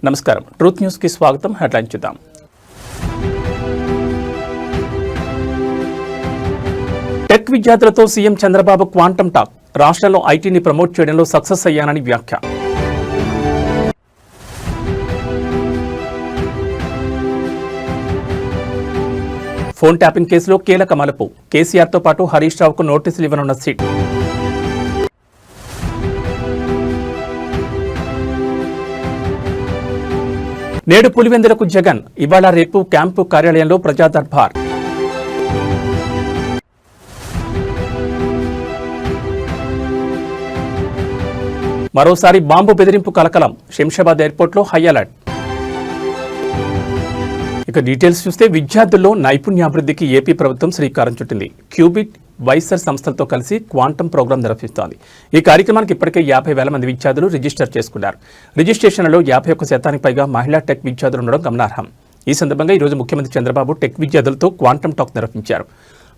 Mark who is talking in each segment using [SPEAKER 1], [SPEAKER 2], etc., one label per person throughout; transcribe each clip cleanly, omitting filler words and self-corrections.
[SPEAKER 1] నమస్కారం, truth news కి స్వాగతం. హెడ్లైన్ చూద్దాం. టెక్ విద్యార్థులతో సీఎం చంద్రబాబు క్వాంటమ్ టాక్. రాష్ట్రంలో ఐటీని ప్రమోట్ చేయడంలో సక్సెస్ అయ్యానని వ్యాఖ్య. ఫోన్ ట్యాపింగ్ కేసులో కీలక మలుపు. కేసీఆర్తో పాటు హరీష్ రావుకు నోటీసులు ఇవ్వనున్న సిట్. నేడు పులివెందులకు జగన్. ఇవాళ రేపు క్యాంపు కార్యాలయంలో ప్రజా దర్బార్. మరోసారి బాంబు బెదిరింపు కలకలం. శంషాబాద్ ఎయిర్పోర్ట్లో హై అలర్ట్. ఇక డీటెయిల్స్ చూస్తే విద్యార్థుల్లో నైపుణ్యాభివృద్ధికి ఏపీ ప్రభుత్వం శ్రీకారం చుట్టింది. క్యూబిట్ వైసర్ సంస్థలతో కలిసి క్వాంటమ్ ప్రోగ్రాం నిర్వహిస్తోంది. ఈ కార్యక్రమానికి ఇప్పటికే 50,000 మంది విద్యార్థులు రిజిస్టర్ చేసుకున్నారు. రిజిస్ట్రేషన్లలో 51% పైగా మహిళా టెక్ విద్యార్థులు ఉండడం గమనార్హం. ఈ సందర్భంగా ఈరోజు ముఖ్యమంత్రి చంద్రబాబు టెక్ విద్యార్థులతో క్వాంటమ్ టాక్ నిర్వహించారు.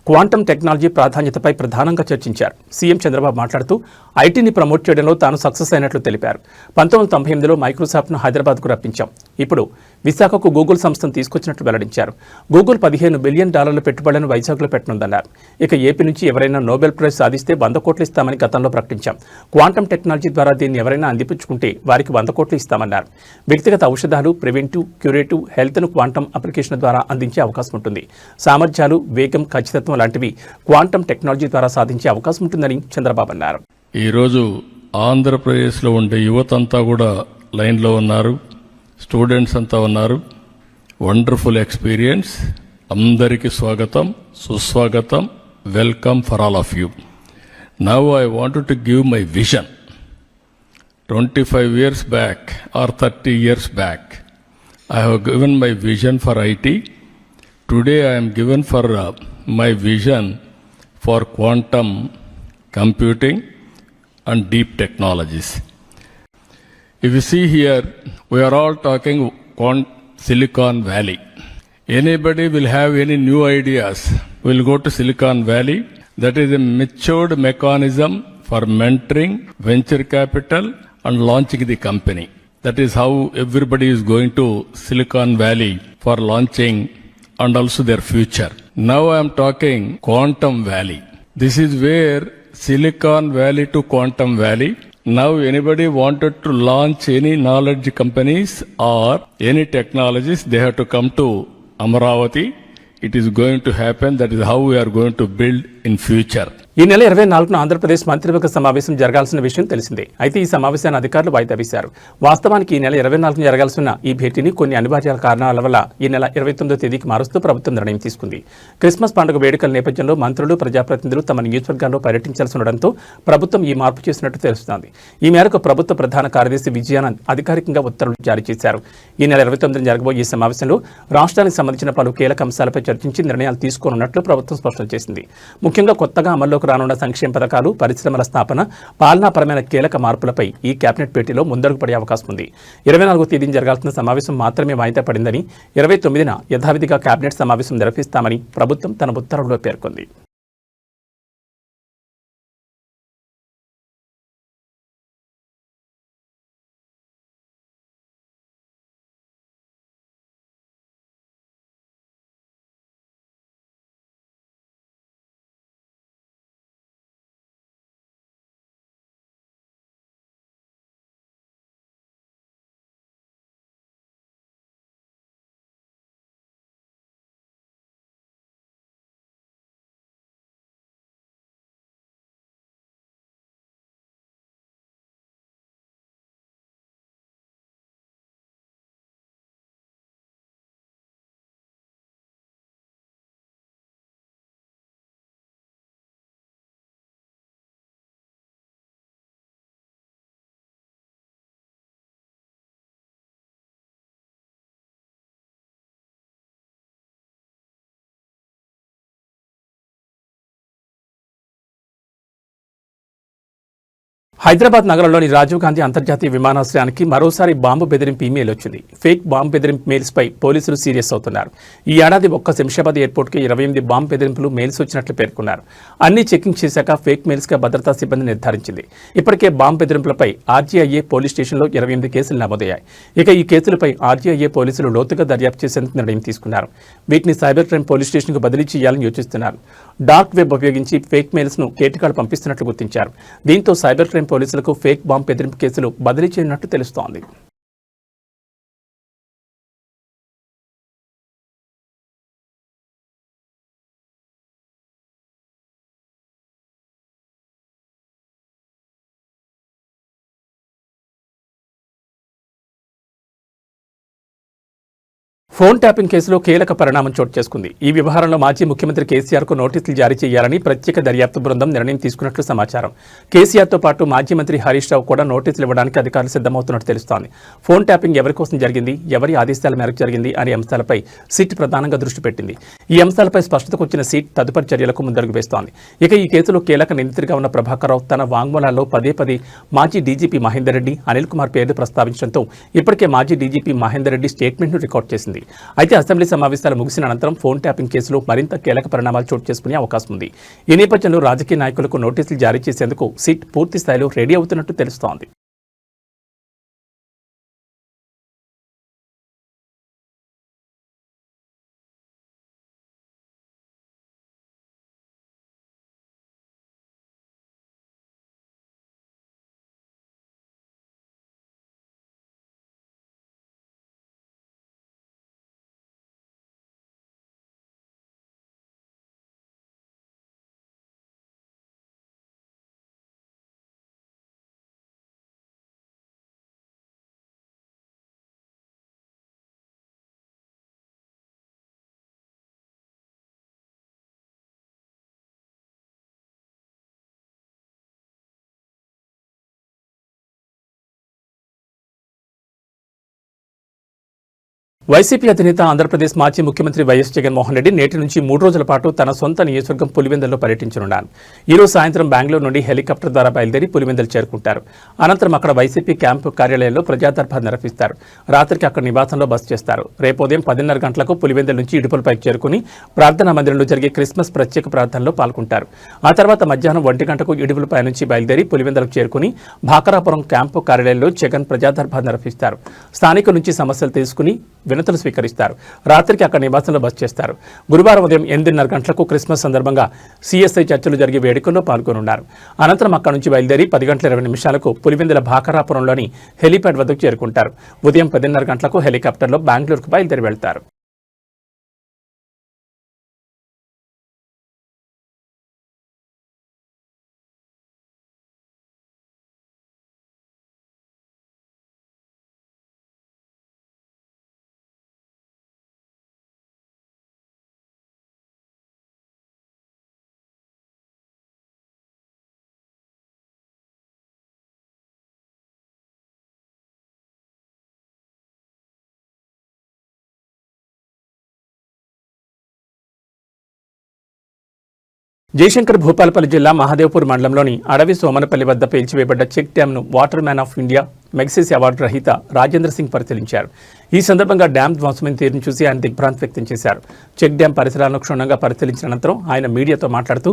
[SPEAKER 1] క్వాంటమ్ టెక్నాలజీ ప్రాధాన్యతపై ప్రధానంగా చర్చించారు. సీఎం చంద్రబాబు మాట్లాడుతూ ఐటీని ప్రమోట్ చేయడంలో తాను సక్సెస్ అయినట్లు తెలిపారు. 1998లో మైక్రోసాఫ్ట్ను హైదరాబాద్కు రప్పించాం. ఇప్పుడు విశాఖకు గూగుల్ సంస్థను తీసుకొచ్చినట్లు వెల్లడించారు. గూగుల్ $15 బిలియన్ పెట్టుబడులను వైజాగ్లో పెట్టనుందన్నారు. ఇక ఏపీ నుంచి ఎవరైనా నోబెల్ ప్రైజ్ సాధిస్తే 100 కోట్లు ఇస్తామని గతంలో ప్రకటించాం. క్వాంటమ్ టెక్నాలజీ ద్వారా దీన్ని ఎవరైనా అందిపుచ్చుకుంటే వారికి 100 కోట్లు ఇస్తామన్నారు. వ్యక్తిగత ఔషధాలు, ప్రివెంటివ్, క్యూరేటివ్ హెల్త్ను క్వాంటమ్ అప్లికేషన్ ద్వారా అందించే అవకాశం ఉంటుంది. సామర్థ్యాలు, వేగం, ఖచ్చితత్వం లాంటివి క్వాంటమ్ టెక్నాలజీ ద్వారా సాధించే అవకాశం ఉంటుందని చంద్రబాబు అన్నారు.
[SPEAKER 2] ఈరోజు ఆంధ్రప్రదేశ్లో ఉండే యువతంతా కూడా లైన్లో ఉన్నారు, స్టూడెంట్స్ అంతా ఉన్నారు. Wonderful experience. అందరికీ స్వాగతం, సుస్వాగతం, welcome for all of you. Now I wanted to give my vision. 25 years back or 30 years back, I have given my vision for IT. Today I am given for my vision for quantum computing and deep technologies. If you see here, we are all talking Silicon Valley. Anybody will have any new ideas, will go to Silicon Valley. That is a matured mechanism for mentoring, venture capital and launching the company. That is how everybody is going to Silicon Valley for launching and also their future. Now I am talking Quantum Valley. This is where Silicon Valley to Quantum Valley. Now anybody wanted to launch any knowledge companies or any technologies, they have to come to Amaravati. It is going to happen. That is how we are going to build in future.
[SPEAKER 1] ఈ నెల 24న ఆంధ్రప్రదేశ్ మంత్రివర్గ సమావేశం జరగాల్సిన విషయం తెలిసిందే. అయితే ఈ సమావేశాన్ని అధికారులు వాయిదా వేశారు. వాస్తవానికి ఈ నెల 24న జరగాల్సిన ఈ భేటీని కొన్ని అనివార్య కారణాల వల్ల ఈ నెల 29వ తేదీకి మారుస్తూ ప్రభుత్వం నిర్ణయం తీసుకుంది. క్రిస్మస్ పండుగ వేడుకల నేపథ్యంలో మంత్రులు, ప్రజాప్రతినిధులు తమ నియోజకవర్గాల్లో పర్యటించాల్సి ఉండడంతో ప్రభుత్వం ఈ మార్పు చేసినట్టు తెలుస్తోంది. ఈ మేరకు ప్రభుత్వ ప్రధాన కార్యదర్శి విజయానంద్ అధికారికంగా ఉత్తర్వులు జారీ చేశారు. ఈ నెల 29న జరగబోయే ఈ సమావేశంలో రాష్ట్రానికి సంబంధించిన పలు కీలక అంశాలపై చర్చించి నిర్ణయాలు తీసుకోనున్నట్లు ప్రభుత్వం స్పష్టం చేసింది. ముఖ్యంగా కొత్తగా అమల్లోకి రానున్న సంక్షేమ పథకాలు, పరిశ్రమల స్థాపన, పాలనాపరమైన కీలక మార్పులపై ఈ కేబినెట్ భేటీలో ముందడుగు పడే అవకాశం ఉంది. 24వ తేదీన జరగాల్సిన సమావేశం మాత్రమే వాయిదా పడిందని, 29న యథావిధిగా కేబినెట్ సమావేశం నిర్వహిస్తామని ప్రభుత్వం తన ఉత్తర్వులో పేర్కొంది. హైదరాబాద్ నగరంలోని రాజీవ్ గాంధీ అంతర్జాతీయ విమానాశ్రయానికి మరోసారి బాంబు బెదిరింపు ఈమెయిల్ వచ్చింది. ఫేక్ బాంబు బెదిరింపు మెయిల్స్పై పోలీసులు సీరియస్ అవుతున్నారు. ఈ ఏడాది ఒక్క శంషాబాద్ ఎయిర్పోర్ట్కి 28 బాంబు బెదిరింపులు మెయిల్స్ వచ్చినట్లు పేర్కొన్నారు. అన్ని చెకింగ్ చేశాక ఫేక్ మెయిల్స్గా భద్రతా సిబ్బంది నిర్ధారించింది. ఇప్పటికే బాంబు బెదిరింపులపై ఆర్జీఐఏ పోలీస్ స్టేషన్లో 28 కేసులు నమోదయ్యాయి. ఇక ఈ కేసులపై ఆర్జీఐఏ పోలీసులు లోతుగా దర్యాప్తు చేసేందుకు నిర్ణయం తీసుకున్నారు. వీటిని సైబర్ క్రైమ్ పోలీస్ స్టేషన్కు బదిలీ చేయాలని యోచిస్తున్నారు. డార్క్ వెబ్ ఉపయోగించి ఫేక్ మెయిల్స్ ను కేటకాలు పంపిస్తున్నట్లు గుర్తించారు. దీంతో సైబర్ క్రైమ్ పోలీసులకు ఫేక్ బాంబు బెదిరింపు కేసులు బదిలీ చేయనున్నట్టు తెలుస్తోంది. ఫోన్ ట్యాపింగ్ కేసులో కీలక పరిణామం చోటు చేసుకుంది. ఈ వ్యవహారంలో మాజీ ముఖ్యమంత్రి కేసీఆర్కు నోటీసులు జారీ చేయాలని ప్రత్యేక దర్యాప్తు బృందం నిర్ణయం తీసుకున్నట్లు సమాచారం. కేసీఆర్తో పాటు మాజీ మంత్రి హరీష్ రావు కూడా నోటీసులు ఇవ్వడానికి అధికారులు సిద్ధమవుతున్నట్టు తెలుస్తోంది. ఫోన్ ట్యాపింగ్ ఎవరి కోసం జరిగింది, ఎవరి ఆదేశాల మేరకు జరిగింది అనే అంశాలపై సిట్ ప్రధానంగా దృష్టి పెట్టింది. ఈ అంశాలపై స్పష్టతకు వచ్చిన సిట్ తదుపరి చర్యలకు ముందడుగు వేస్తోంది. ఇక ఈ కేసులో కీలక నిందితుడిగా ఉన్న ప్రభాకర్ రావు తన వాంగ్మూలాల్లో పదే మాజీ డీజీపీ మహేందర్ రెడ్డి, అనిల్ కుమార్ పేర్లు ప్రస్తావించడంతో ఇప్పటికే మాజీ డీజీపీ మహేందర్ రెడ్డి స్టేట్మెంట్ను రికార్డ్ చేసింది. అయితే అసెంబ్లీ సమావేశాలు ముగిసిన అనంతరం ఫోన్ ట్యాపింగ్ కేసులో మరింత కీలక పరిణామాలు చోటు చేసుకునే అవకాశం ఉంది. ఈ నేపథ్యంలో రాజకీయ నాయకులకు నోటీసులు జారీ చేసేందుకు సిట్ పూర్తి స్థాయిలో రెడీ అవుతున్నట్టు తెలుస్తోంది. వైసీపీ అధినేత ఆంధ్రప్రదేశ్ మాజీ ముఖ్యమంత్రి వైఎస్ జగన్మోహన్ రెడ్డి నేటి నుంచి 3 రోజుల పాటు తన సొంత నియోజకవర్గం పులివెందులలో పర్యటించనున్నారు. ఈ రోజు సాయంత్రం బెంగళూరు నుండి హెలికాప్టర్ ద్వారా బయలుదేరి పులివెందులు చేరుకుంటారు. అనంతరం అక్కడ వైసీపీ క్యాంపు కార్యాలయంలో ప్రజాదర్బార్ నిర్వహిస్తారు. రాత్రికి అక్కడ నివాసంలో బస చేస్తారు. రేపు ఉదయం 10:30 గంటలకు పులివెందుల నుంచి ఇడుపులపైకి చేరుకుని ప్రార్థనా మందిరంలో జరిగే క్రిస్మస్ ప్రత్యేక ప్రార్థనలో పాల్గొంటారు. ఆ తర్వాత మధ్యాహ్నం 1 గంటకు ఇడుపులపై నుంచి బయలుదేరి పులివెందులకు చేరుకుని భాకరాపురం క్యాంపు కార్యాలయంలో జగన్ ప్రజాదర్బార్ నిర్వహిస్తారు. స్థానికుల నుంచి సమస్యలు తీసుకుని వినతులు స్వీకరిస్తారు. రాత్రికి అక్కడ నివాసంలో బస చేస్తారు. గురువారం ఉదయం 8:30 గంటలకు క్రిస్మస్ సందర్భంగా సిఎస్ఐ చర్చలు జరిగే వేడుకల్లో పాల్గొనున్నారు. అనంతరం అక్కడి నుంచి బయలుదేరి 10:20 పులివెందుల భాకరాపురంలోని హెలీప్యాడ్ వద్దకు చేరుకుంటారు. ఉదయం 10:30 గంటలకు హెలికాప్టర్లో బెంగళూరుకు బయలుదేరి వెళ్తారు. జయశంకర్ భూపాలపల్లి జిల్లా మహదేవ్పూర్ మండలంలోని అడవి సోమనపల్లి వద్ద పేల్చివేయబడ్డ చెక్ డ్యాంను water man of India Magsaysay award రహిత రాజేంద్ర సింగ్ పరిశీలించారు. ఈ సందర్భంగా డ్యాం ధ్వంసమైన తీరును చూసి ఆయన దిగ్భ్రాంతి వ్యక్తం చేశారు. చెక్ డ్యాం పరిసరాలను క్షుణ్ణంగా పరిశీలించిన అనంతరం ఆయన మీడియాతో మాట్లాడుతూ,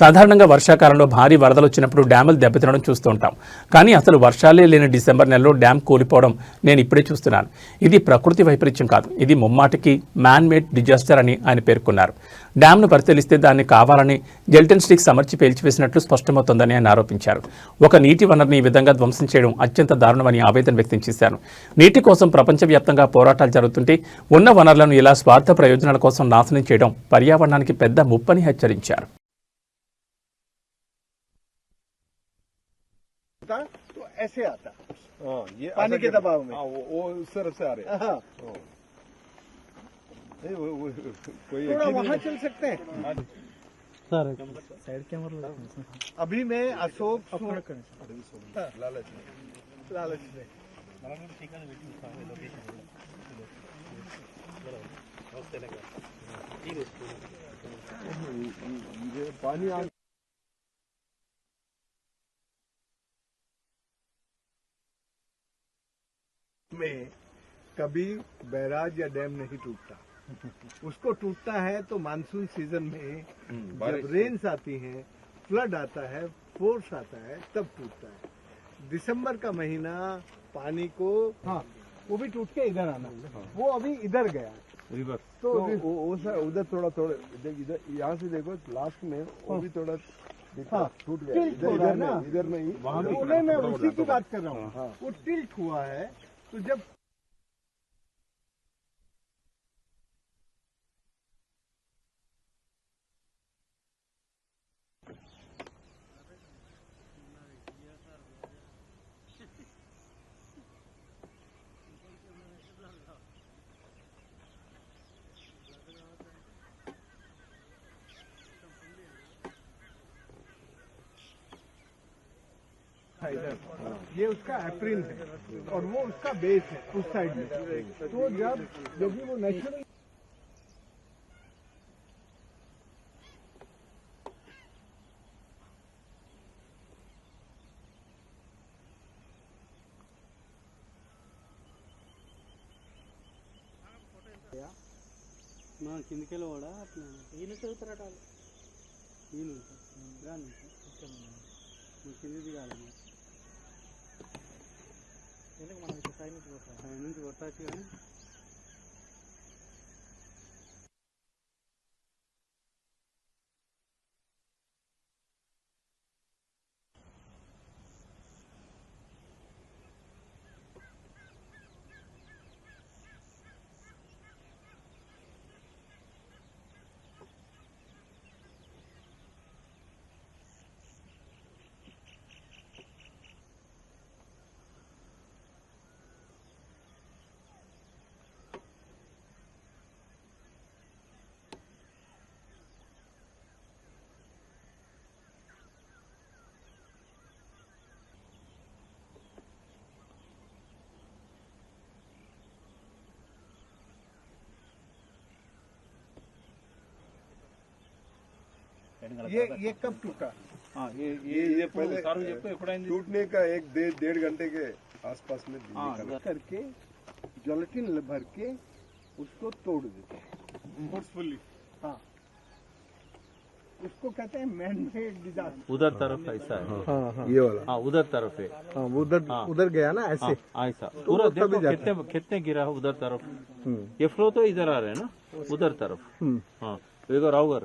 [SPEAKER 1] సాధారణంగా వర్షాకాలంలో భారీ వరదలు వచ్చినప్పుడు డ్యాములు దెబ్బతినడం చూస్తూ ఉంటాం. కానీ అసలు వర్షాలే లేని డిసెంబర్ నెలలో డ్యాం కూలిపోవడం నేను ఇప్పుడే చూస్తున్నాను. ఇది ప్రకృతి వైపరీత్యం కాదు, ఇది ముమ్మాటికి మ్యాన్ మేడ్ డిజాస్టర్ అని ఆయన పేర్కొన్నారు. డ్యాంను పరిశీలిస్తే దాన్ని కావాలని జెల్టన్ స్టిక్స్ అమర్చి పేల్చివేసినట్లు స్పష్టమవుతోందని ఆయన ఆరోపించారు. ఒక నీటి వనరుని ఈ విధంగా ధ్వంసం చేయడం అత్యంత దారుణమని ఆవేదన వ్యక్తం చేశారు. నీటి కోసం ప్రపంచవ్యాప్తంగా పోరాటాలు జరుగుతుంటే ఉన్న వనరులను ఇలా స్వార్థ ప్రయోజనాల కోసం నాశనం చేయడం పర్యావరణానికి పెద్ద ముప్పని హెచ్చరించారు.
[SPEAKER 3] अभी मैं अशोक लालच पानी में कभी बैराज या डैम नहीं टूटता। उसको टूटता है तो मानसून सीजन में जब रेन्स आती हैं, फ्लड आता है, फोर्स आता है, तब टूटता है। दिसंबर का महीना पानी को, हाँ, वो भी टूट के इधर आना, वो अभी इधर गया
[SPEAKER 4] रिवर्स
[SPEAKER 3] तो
[SPEAKER 4] वो उधर थोड़ा इधर यहाँ से देखो लास्ट में वो भी थोड़ा
[SPEAKER 3] हाँ,
[SPEAKER 4] टूट गया
[SPEAKER 3] टिल्ट हो रहा है ना,
[SPEAKER 4] इधर में ही
[SPEAKER 3] मैं उसी की बात कर रहा हूँ। वो टिल्ट हुआ है तो जब ये उसका एप्रिल है और वो उसका बेस है उस साइड में। तो जब यदि वो नेचुरल
[SPEAKER 5] మా కిందకెళ్ళి కూడా అట్లా ఈయన చదువుతారట ఈయన రాను కింద దిగాలి మనకి సైడ్ నుంచి కొట్టచ్చు కానీ ये कब टूटा?
[SPEAKER 4] ये पहले टूटने का एक 1.5 घंटे के आसपास में निकला
[SPEAKER 3] करके जॉलेटिन भर के उसको तोड़ देते हैं फोर्सफुली। हाँ, उसको कहते हैं मैन मेड डिजास्टर।
[SPEAKER 6] उधर तरफ ऐसा है
[SPEAKER 4] ये वाला
[SPEAKER 6] हाँ उधर तरफ है
[SPEAKER 3] हाँ, उधर गया ना ऐसे।
[SPEAKER 6] हाँ ऐसा पूरा देखो कितने गिरा है उधर तरफ ये फ्लो तो इधर आ रहे हैं ना उधर तरफ हाँ इधर राउगर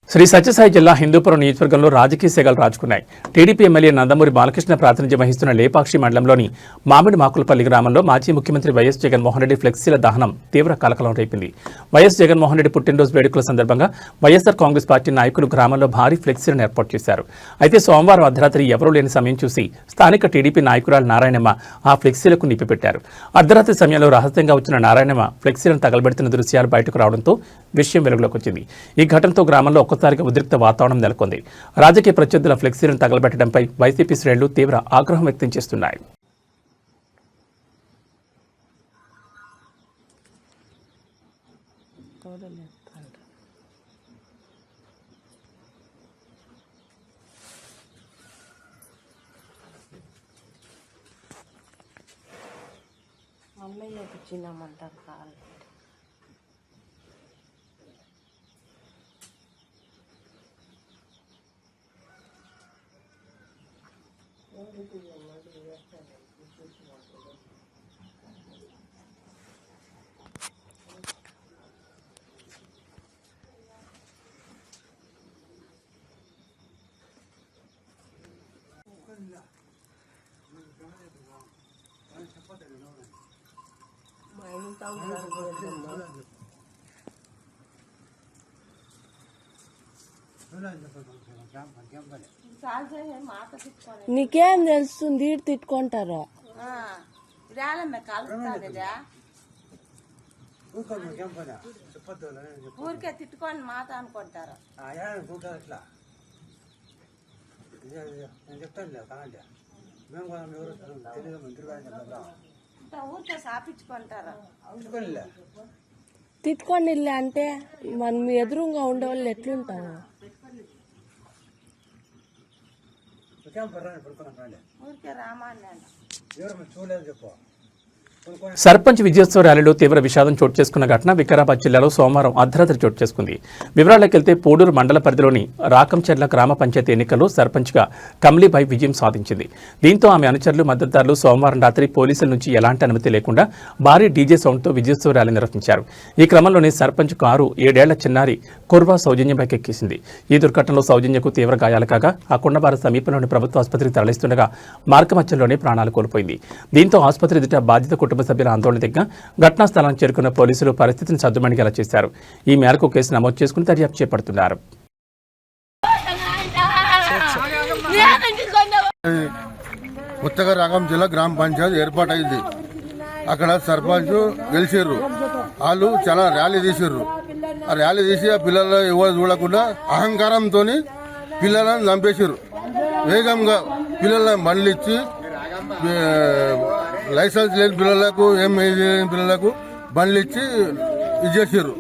[SPEAKER 1] శ్రీ సత్యసాయి జిల్లా హిందూపురం నియోజకవర్గంలో రాజకీయ సెగలు రాజుకున్నాయి. టీడీపీ ఎమ్మెల్యే నందమూరి బాలకృష్ణ ప్రాతినిధ్యం వహిస్తున్న లేపాక్షి మండలంలోని మామిడి మాకులపల్లి గ్రామంలో మాజీ ముఖ్యమంత్రి వైఎస్ జగన్మోహన్ రెడ్డి ఫ్లెక్సీల దహనం తీవ్ర కలకలం రేపింది. వైఎస్ జగన్మోహన్ రెడ్డి పుట్టినరోజు వేడుకల సందర్భంగా వైఎస్ఆర్ కాంగ్రెస్ పార్టీ నాయకులు గ్రామంలో భారీ ఫ్లెక్సీలను ఏర్పాటు చేశారు. అయితే సోమవారం అర్ధరాత్రి ఎవరూ లేని సమయం చూసి స్థానిక టీడీపీ నాయకురాలు నారాయణమ్మ ఆ ఫ్లెక్సీలకు నిప్పిపెట్టారు. అర్ధరాత్రి సమయంలో రహస్యంగా వచ్చిన నారాయణమ్మ ఫ్లెక్సీలను తగలబెడుతున్న దృశ్యాలు బయటకు రావడంతో విషయం వెలుగులోకి వచ్చింది. ఈ ఘటనతో గ్రామంలో ఒక్కసారిగా ఉద్రిక్త వాతావరణం నెలకొంది. రాజకీయ ప్రత్యర్థుల ఫ్లెక్సీలను తగలబెట్టడంపై వైసీపీ శ్రేణులు తీవ్ర ఆగ్రహం వ్యక్తం చేస్తున్నాయి.
[SPEAKER 7] అమ్మయ్యకు చిన్నమంటారు కాలు నీకేం తెలుస్తుంది తిట్టుకుంటారు ఊరికే తిట్టుకొని మాట అనుకుంటారు ఊరికే సాపించుకుంటారు తిట్టుకొని వెళ్ళి అంటే మనం ఎదురుగా ఉండేవాళ్ళు ఎట్లుంటాము? ఊరికే రామాన్ని
[SPEAKER 1] సర్పంచ్ విజయోత్సవ ర్యాలీలో తీవ్ర విషాదం చోటు చేసుకున్న ఘటన వికారాబాద్ జిల్లాలో సోమవారం అర్ధరాత్రి చోటు చేసుకుంది. వివరాల్లోకి వెళ్తే పోడూరు మండల పరిధిలోని రాకంచెర్ల గ్రామ పంచాయతీ ఎన్నికల్లో సర్పంచ్గా కమలీబాయి విజయం సాధించింది. దీంతో ఆమె అనుచరులు మద్దతుదారులు సోమవారం రాత్రి పోలీసుల నుంచి ఎలాంటి అనుమతి లేకుండా భారీ డీజే సౌండ్తో విజయోత్సవ ర్యాలీ నిర్వహించారు. ఈ క్రమంలోనే సర్పంచ్ కారు 7 ఏళ్ల చిన్నారి కుర్వా సౌజన్యపైకి ఎక్కేసింది. ఈ దుర్ఘటనలో సౌజన్యకు తీవ్ర గాయాలు కాగా ఆ కొండబార సమీపంలోని ప్రభుత్వ ఆసుపత్రికి తరలిస్తుండగా మార్గమధ్యంలోనే ప్రాణాలు కోల్పోయింది. దీంతో ఆసుపత్రి ఎదుట బాధిత కుటుంబ సభ్యుల ఆందోళన దిగ్గా ఘటనా స్థలానికి చేరుకున్న పోలీసులు పరిస్థితిని సద్దుమణిగేలా చేశారు. ఈ మేరకు కేసు నమోదు చేసుకుని దర్యాప్తు చేపడుతున్నారు.
[SPEAKER 8] కొత్తగా రాగం జిల్లా గ్రామ పంచాయతీ ఏర్పాటైంది. అక్కడ సర్పంచ్ గెలిచిర్రు. వాళ్ళు చాలా ర్యాలీ తీసిర్రు. ఆ ర్యాలీ తీసి ఆ పిల్లలు ఎవరు చూడకుండా అహంకారంతో పిల్లలను చంపేసిర్రు. వేగంగా పిల్లలను బండ్లు ఇచ్చి లైసెన్స్ లేని పిల్లలకు లేని పిల్లలకు బండ్లు ఇచ్చి ఇచ్చేసారు.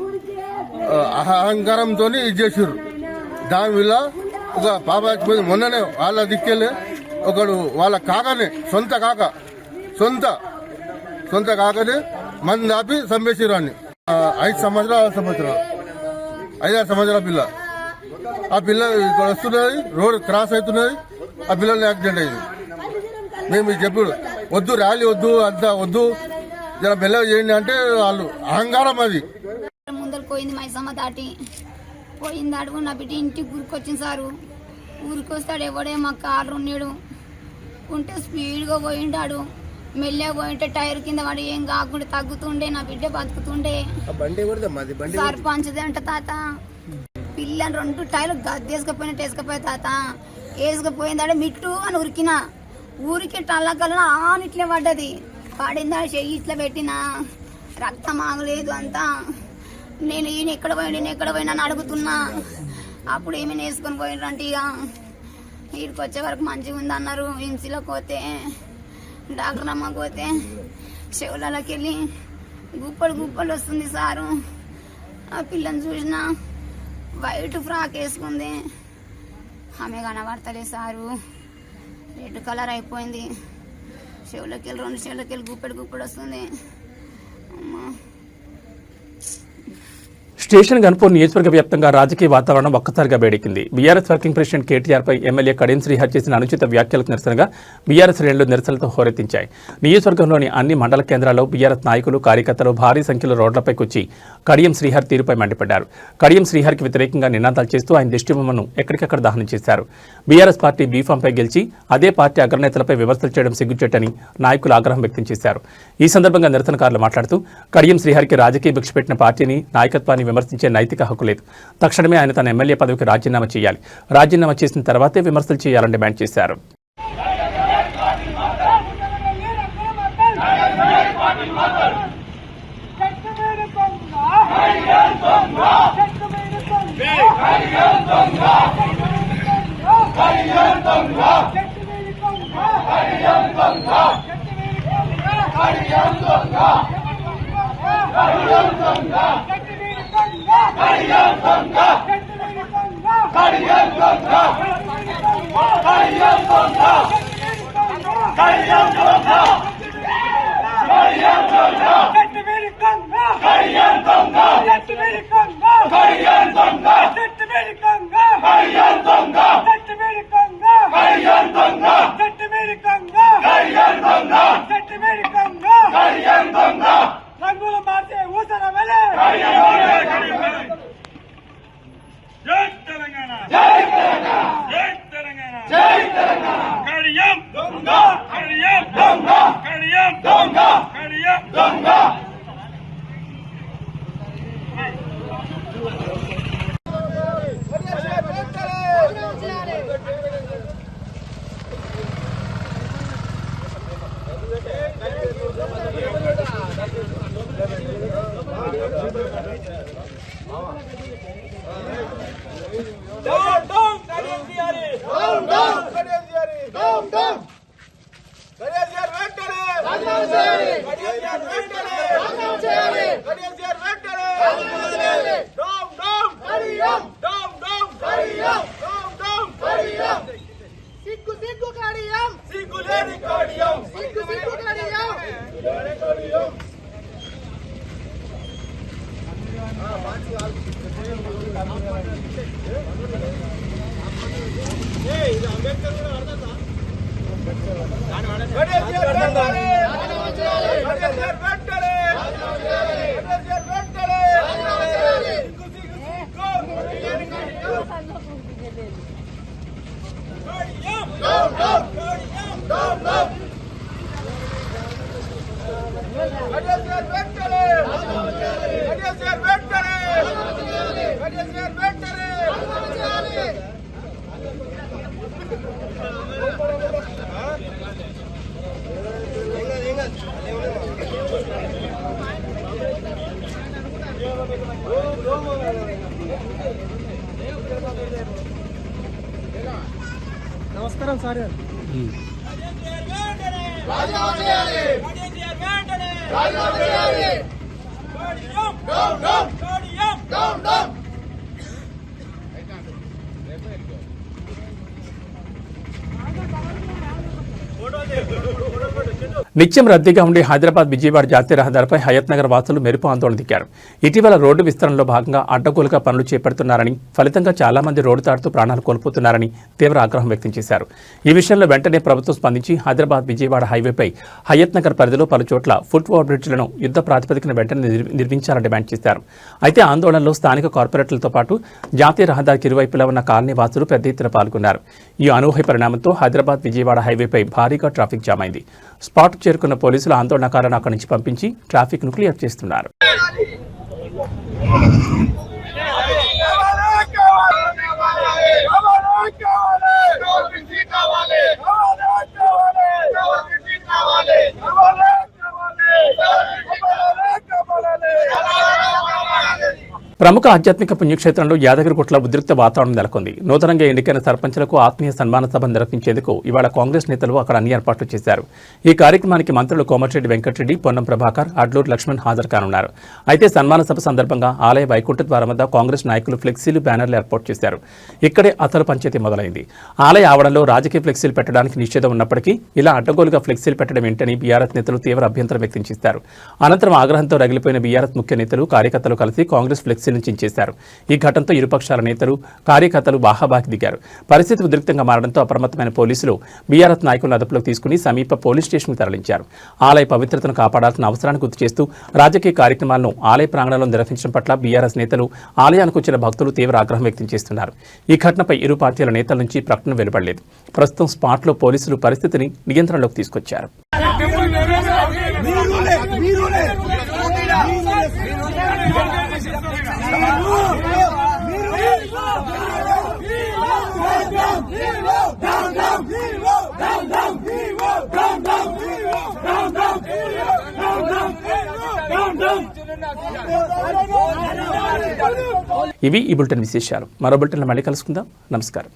[SPEAKER 8] అహంకారంతో ఇచ్చేసారు. దానివల్ల ఒక పాప చచ్చిపోయింది. మొన్ననే వాళ్ళ దిక్కెళ్ళి ఒకడు వాళ్ళ కాకనే సొంత కాకనే మంది ఆపి చంపేసారు అని. 5 సంవత్సరాల 5-6 సంవత్సరాల పిల్ల. ఆ పిల్ల ఇక్కడ వస్తున్నది, రోడ్ క్రాస్ అవుతున్నది, ఆ పిల్లల్ని యాక్సిడెంట్ అయింది. మేము చెప్పాడు వద్దు, ర్యాలీ వద్దు, అంతా వద్దు, జర మెల్లగా చేయండి అంటే వాళ్ళు అహంకారం. అది
[SPEAKER 9] ముందర పోయింది మైసమ్మ దాటి పోయింది. అడుగు నా బిడ్డ ఇంటికి ఊరికొచ్చింది సారు. ఊరికొస్తాడు ఎవడే మా కారు ఉన్నాడు ఉంటే స్పీడ్గా పోయిండాడు. మెల్లగా పోయింటే టైర్ కింద వాడు ఏం కాకుండా తగ్గుతుండే, నా బిడ్డ బతుకుతుండే. సర్పంచ్దే అంట తాత. పిల్లని 2 టైర్లు గద్దేసుకపోయినట్టు వేసుకపోయా తాత. వేసుకపోయిందాడే మిట్టు అని ఉరికినా. ఊరికి టల్లకల్లా ఆనిట్లే పడ్డది. పడిందా చెయ్యి ఇట్లా పెట్టినా, రక్తం ఆగలేదు అంతా. నేను ఈయన ఎక్కడ పోయినా అని అడుగుతున్నా. అప్పుడు ఏమైనా వేసుకొని పోయినంటే ఇక వీడికి వచ్చే వరకు మంచిగా ఉంది అన్నారు. హింసలోకి పోతే డాక్టర్ అమ్మకి పోతే చెవులకి వెళ్ళి గుప్పలు వస్తుంది సారు. ఆ పిల్లని చూసిన వైట్ ఫ్రాక్ వేసుకుంది, ఆమె కనబడతలే సారు. రెడ్ కలర్ అయిపోయింది. చెవులకి వెళ్ళి 2 చెవులకి వెళ్ళి గుప్పెడు వస్తుంది. అమ్మా
[SPEAKER 1] స్టేషన్ గన్పూర్ నియోజకవర్గ వ్యాప్తంగా రాజకీయ వాతావరణం ఒక్కసారిగా వేడెక్కింది. బీఆర్ఎస్ వర్కింగ్ ప్రెసిడెంట్ కేటీఆర్పై ఎమ్మెల్యే కడియం శ్రీహరి చేసిన అనుచిత వ్యాఖ్యలకు నిరసనగా బీఆర్ఎస్ శ్రేణులు నిరసనలతో హోరెత్తించాయి. నియోజకవర్గంలోని అన్ని మండల కేంద్రాల్లో బీఆర్ఎస్ నాయకులు, కార్యకర్తలు భారీ సంఖ్యలో రోడ్లపైకి వచ్చి కడియం శ్రీహరి తీరుపై మండిపడ్డారు. కడియం శ్రీహరికి వ్యతిరేకంగా నినాదాలు చేస్తూ ఆయన దిష్టిబొమ్మను ఎక్కడికక్కడ దహనం చేశారు. బీఆర్ఎస్ పార్టీ బీఫాంపై గెలిచి అదే పార్టీ అగ్రనేతలపై విమర్శలు చేయడం సిగ్గుచేటని నాయకులు ఆగ్రహం వ్యక్తం చేశారు. ఈ సందర్భంగా నిరసనకారులు మాట్లాడుతూ కడియం శ్రీహరికి రాజకీయ భిక్ష పెట్టిన పార్టీని, నాయకత్వాన్ని విమర్శించే నైతిక హక్కు లేదు. తక్షణమే ఆయన తన ఎమ్మెల్యే పదవికి రాజీనామా చేయాలి. రాజీనామా చేసిన తర్వాతే విమర్శలు చేయాలని డిమాండ్ చేశారు.
[SPEAKER 5] నమస్కారం సార్ గారు.
[SPEAKER 1] నిత్యం రద్దీగా ఉండే హైదరాబాద్ విజయవాడ జాతీయ రహదారిపై హయత్ నగర్ వాసులు మెరుపు ఆందోళన దిగారు. ఇటీవల రోడ్డు విస్తరణలో భాగంగా అడ్డగోలుగా పనులు చేపడుతున్నారని, ఫలితంగా చాలా మంది రోడ్డు దాటుతూ ప్రాణాలు కోల్పోతున్నారని తీవ్ర ఆగ్రహం వ్యక్తం చేశారు. ఈ విషయంలో వెంటనే ప్రభుత్వం స్పందించి హైదరాబాద్ విజయవాడ హైవేపై హయత్ నగర్ పరిధిలో పలు చోట్ల ఫుట్ ఓవర్ బ్రిడ్జ్లను యుద్ధ ప్రాతిపదికన వెంటనే నిర్మించాలని డిమాండ్ చేశారు. అయితే ఆందోళనలో స్థానిక కార్పొరేటర్లతో పాటు జాతీయ రహదారికి ఇరువైపులా ఉన్న కాలనీ వాసులు పెద్ద ఎత్తున పాల్గొన్నారు. ఈ అనూహ్య పరిణామంతో హైదరాబాద్ విజయవాడ హైవేపై భారీగా ట్రాఫిక్ జామ్ అయింది. స్పాట్ చేరుకున్న పోలీసులు ఆందోళనకారులను అక్కడి నుంచి పంపించి ట్రాఫిక్ ను క్లియర్ చేస్తున్నారు. ప్రముఖ ఆధ్యాత్మిక పుణ్యక్షేత్రంలో యాదగిరిగుట్టలో ఉద్రిక్త వాతావరణం నెలకొంది. నూతనంగా ఎన్నికైన సర్పంచులకు ఆత్మీయ సన్మాన సభ నిర్వహించేందుకు ఇవాళ కాంగ్రెస్ నేతలు అక్కడ అన్ని ఏర్పాట్లు చేశారు. ఈ కార్యక్రమానికి మంత్రులు కోమటిరెడ్డి వెంకటరెడ్డి, పొన్నం ప్రభాకర్, అడ్లూరు లక్ష్మణ్ హాజరు కానున్నారు. అయితే సన్మాన సభ సందర్భంగా ఆలయ వైకుంఠ ద్వారం వద్ద కాంగ్రెస్ నాయకులు ఫ్లెక్సీలు, బ్యానర్లు ఏర్పాటు చేశారు. ఇక్కడే అసలు పంచాయతీ మొదలైంది. ఆలయ ఆవరణలో రాజకీయ ఫ్లెక్సీలు పెట్టడానికి నిషేధం ఉన్నప్పటికీ ఇలా అడ్డగోలుగా ఫ్లెక్సీలు పెట్టడం ఏంటని బీఆర్ఎస్ నేతలు తీవ్ర అభ్యంతరం వ్యక్తం చేశారు. అనంతరం ఆగ్రహంతో రగిలిపోయిన బీఆర్ఎస్ ముఖ్య నేతలు, కార్యకర్తలు కలిసి కాంగ్రెస్ ఫ్లెక్సీలను చించేశారు. ఈ ఘటనతో ఇరుపక్షాల నేతలు, కార్యకర్తలు బాహాబాకి దిగారు. పరిస్థితి ఉద్రిక్తంగా మారడంతో అప్రమత్తమైన పోలీసులు బీఆర్ఎస్ నాయకులను అదుపులోకి తీసుకుని సమీప పోలీస్ స్టేషన్కు తరలించారు. ఆలయ పవిత్రతను కాపాడాల్సిన అవసరాన్ని గుర్తు చేస్తూ రాజకీయ కార్యక్రమాలను ఆలయ ప్రాంగణంలో నిర్వహించడం పట్ల బీఆర్ఎస్ నేతలు, ఆలయానికి వచ్చిన భక్తులు తీవ్ర ఆగ్రహం వ్యక్తం చేస్తున్నారు. ఈ ఘటనపై ఇరు పార్టీల నేతల నుంచి ప్రకటన వెలువడలేదు. ప్రస్తుతం స్పాట్లో పోలీసులు పరిస్థితిని నియంత్రణలోకి తీసుకొచ్చారు. ఇవి ఈ బులెటిన్ విశేషాలు. మరో బులెటిన్లో మళ్ళీ కలుసుకుందాం. నమస్కారం.